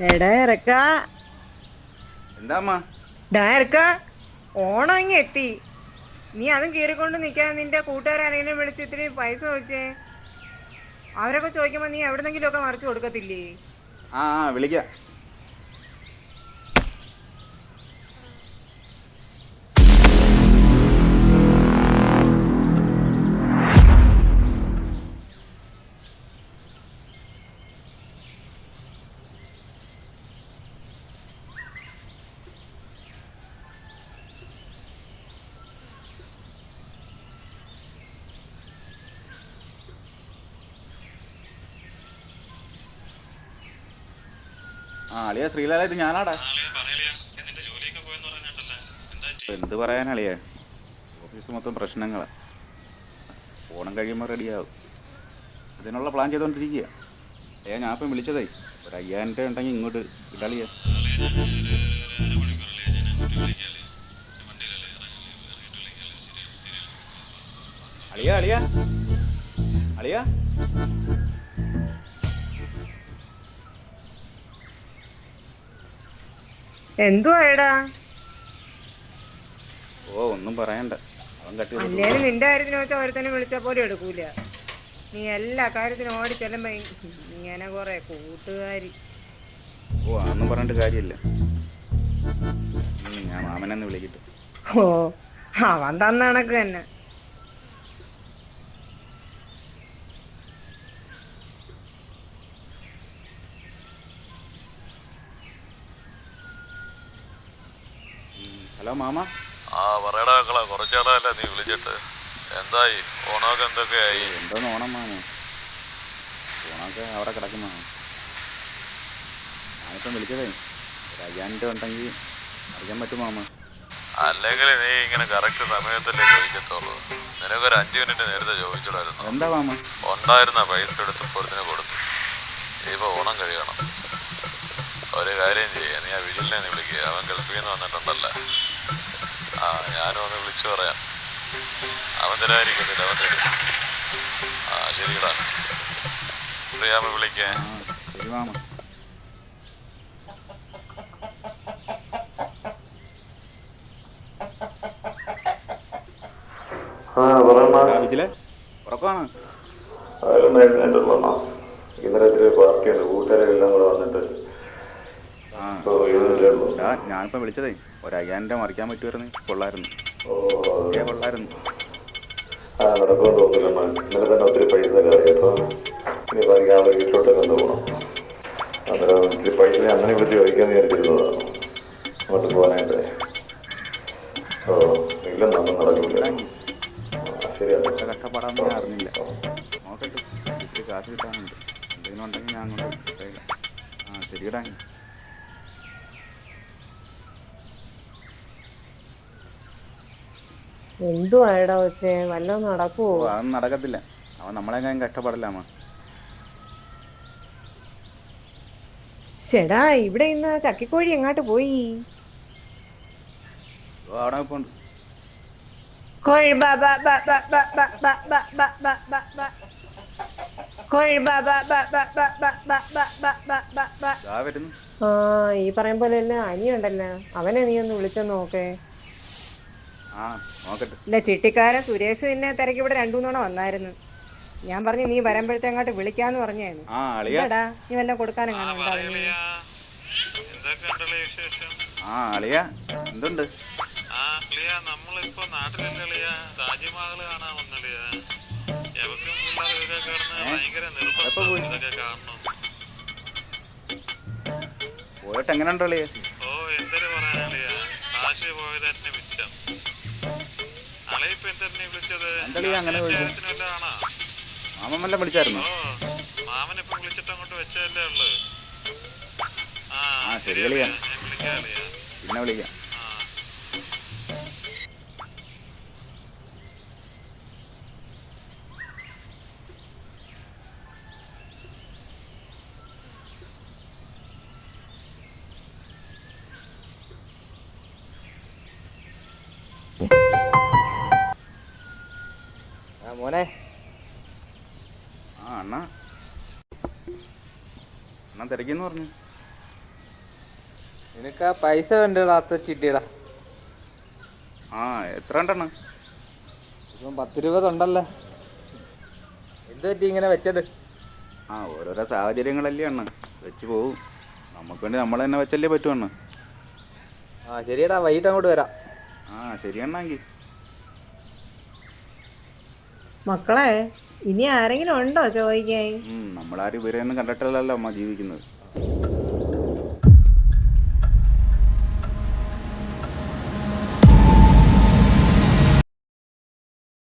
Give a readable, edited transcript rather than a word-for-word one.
എടാ ഇറക്ക. എന്താമ്മ? ഡാ ഇറക്ക, ഓണം ഇങ്ങ് എത്തി. നീ അതും കീറിക്കൊണ്ട് നിൽക്കാൻ നിന്റെ കൂട്ടുകാരെങ്കിലും വിളിച്ച് ഇത്തിരി പൈസ ചോദിച്ചേ. അവരൊക്കെ ചോദിക്കുമ്പോ നീ എവിടെന്നെങ്കിലും ഒക്കെ മറിച്ച് കൊടുക്കത്തില്ലേ? വിളിക്കാം. അളിയ ശ്രീലാല, ഇത് ഞാനാടാ. എന്ത് പറയാനളിയ, ഓഫീസ് മൊത്തം പ്രശ്നങ്ങളാ. ഓണം കഴിയുമ്പോൾ റെഡിയാവും. അതിനുള്ള പ്ലാൻ ചെയ്തുകൊണ്ടിരിക്കുക. ഞാൻ ഇപ്പം വിളിച്ചതേ, ഒരു 5000 രൂപ ഉണ്ടെങ്കിൽ ഇങ്ങോട്ട് ഇടാളിയ. അളിയ അളിയ അളിയ എന്തുവാടാ? ഒന്നും പറയണ്ട, അവൻ കട്ടി. അല്ലേലും നിന്റെ കാര്യത്തിന് വെച്ചാൽ ഒരുത്തനെ വിളിച്ചാൽ പോലും എടുക്കൂല. നീ എല്ലാ കാര്യത്തിനും ഓടി ചെല്ലുമ്പോ ഇങ്ങനെ കൊറേ കൂട്ടുകാരി. അതൊന്നും പറഞ്ഞിട്ട് കാര്യമില്ല. ഞാൻ മാമനെന്ന് വിളിക്കട്ടെ. അവൻ തന്ന കണക്ക് തന്നെ. Hello mama. പറയടാ മക്കളെ, കുറച്ചേടാല്ലേ നീ വിളിച്ചിട്ട്. എന്തായി ഓണമൊക്കെ? എന്തൊക്കെയായി? എന്തോന്ന് ഓണം മാമ? ഓണമൊക്കെ അവിടെ കിടക്കും മാമ. ഞാനിപ്പം വിളിച്ചതേ, ഒരു 5000 രൂപ ഉണ്ടെങ്കിൽ അറിയാൻ പറ്റും മാമ. അല്ലെങ്കിൽ നീ ഇങ്ങനെ കറക്റ്റ് സമയത്തല്ലേ ചോദിക്കത്തുള്ളൂ. നിനക്കൊരു 5 മിനിറ്റ് നേരത്തെ ചോദിച്ചിടായിരുന്നു. എന്താ മാമ? ഉണ്ടായിരുന്ന പൈസ എടുത്ത് പൊടുത്തിന് കൊടുത്തു. ഇപ്പൊ ഓണം കഴിയണം. ഒരു കാര്യം ചെയ്യാം, നീ ആ വിജിലിനെ നീ വിളിക്കുക. അവൻ ഗൾഫിൽ നിന്ന് വന്നിട്ടുണ്ടല്ലോ. ഞാനും ഒന്ന് വിളിച്ചു പറയാം. അവൻ തരാതിരിക്കത്തില്ല, അവൻ തരും. ശരിടാ, ഫ്രീയാകുമ്പോൾ വിളിക്കേ. ശരി മാമ. വിജിലെ ഉറക്കമാണ്. ഇന്നലെ പാർട്ടിയുണ്ട്, കൂട്ടുകാരെല്ലാം കൂടെ വന്നിട്ട്. ഞാനിപ്പം വിളിച്ചതേ, ഒരു 5000 രൂപ മറിക്കാൻ പറ്റുമായിരുന്നു. കൊള്ളായിരുന്നു. കൊള്ളായിരുന്നു. നടക്കുമെന്ന് തോന്നുന്നില്ല. ഇന്നലെ തന്നെ ഒത്തിരി പൈസ കേട്ടോ. ഇനി ആ വീട്ടിലോട്ടൊക്കെ ഒന്ന് പോകണം. അന്നേരം ഒത്തിരി പൈസ അങ്ങനെ വിളിച്ച് ചോദിക്കാന്ന് വിചാരിച്ചിരുന്നതാണ്, അങ്ങോട്ട് പോകാനായിട്ട്. ഇല്ലെന്ന് ഒന്നും നടക്കില്ല. ശരിയാണ്. കഷ്ടപ്പാടാന്ന് ഞാൻ അറിഞ്ഞില്ല. നോക്കട്ടെ, ഇത്തിരി കാശ് കിട്ടാനുണ്ട്. എന്തെങ്കിലും ഉണ്ടെങ്കിൽ ഞാൻ അങ്ങോട്ട് ഇട്ടേക്കാം. ശരിയിടാ. എന്തുവാടാ വെച്ചേ? വല്ലതും നടക്കുവോ? അതൊന്നും നടക്കത്തില്ല. അവൻ നമ്മളെങ്ങാനും കഷ്ടപ്പെടലാമ. ചേടാ, ഇവിടെ ഇന്ന് ചക്കിക്കോഴി എങ്ങാട്ട് പോയി? അവിടെ പോണ്ട്. കോഴി വരുന്നു. ഈ പറയും പോലെ അല്ല, അനിയുണ്ടല്ലോ, അവനെ നീ ഒന്ന് വിളിച്ചൊന്ന് നോക്കേ. നോക്കട്ടെ. ഇല്ല, ചിട്ടിക്കാരൻ സുരേഷ് നിന്നെ തിരക്കി ഇവിടെ 2-3 തവണ വന്നായിരുന്നു. ഞാൻ പറഞ്ഞു നീ വരുമ്പോഴത്തെ അങ്ങോട്ട് വിളിക്കാന്ന് പറഞ്ഞാണ്. ഇല്ലടാ, നീ വല്ലതും കൊടുക്കാനും കാണുന്നുണ്ടോ? എന്തുണ്ട്? നമ്മളിപ്പോ നാട്ടിലല്ലേ, താജ്മഹൽ കാണാൻ വന്നളിയാ. എവക്കും പിള്ളേർക്കൊക്കെ കിടന്ന് ഭയങ്കര നിർബന്ധം ഇതൊക്കെ കാണണം. പോയിട്ട് എങ്ങനെ ഉണ്ടല്ലേ? എന്തൊരു പറയാനളിയാ, കാശ് പോയത് തന്നെ മിച്ചം. അളയിപ്പൊ എന്തെന്നെ വിളിച്ചത്? ആണോ? മാമൻ വല്ലതും വിളിച്ചായിരുന്നോ? മാമനിപ്പം വിളിച്ചിട്ട് അങ്ങോട്ട് വെച്ചതല്ലേ ഉള്ളു. ശരി കളിയാ, പിന്നെ വിളിക്കാം. മോനെ. അണ്ണ തിരക്കിന്ന് പറഞ്ഞു. നിനക്ക് ആ പൈസ വേണ്ടടാ ചിട്ടിയടാ. ആ എത്ര ഉണ്ടെണ്ണം? ഇപ്പം 10-20 ഉണ്ടല്ലോ. എന്ത് പറ്റി ഇങ്ങനെ വെച്ചത്? ആ ഓരോരോ സാഹചര്യങ്ങളല്ലേ അണ്ണ, വെച്ച് പോവും. നമുക്ക് വേണ്ടി നമ്മൾ തന്നെ വെച്ചല്ലേ പറ്റുവണ്ണ. ആ ശരിയടാ, വൈകിട്ട് അങ്ങോട്ട് വരാം. ആ ശരിയണ്ണെങ്കിൽ. മക്കളെ, ഇനി ആരെങ്കിലും ഉണ്ടോ ചോദിക്കാൻ? നമ്മളാരും ഇവരെയൊന്നും കണ്ടിട്ടില്ലല്ലോ അമ്മ ജീവിക്കുന്നത്.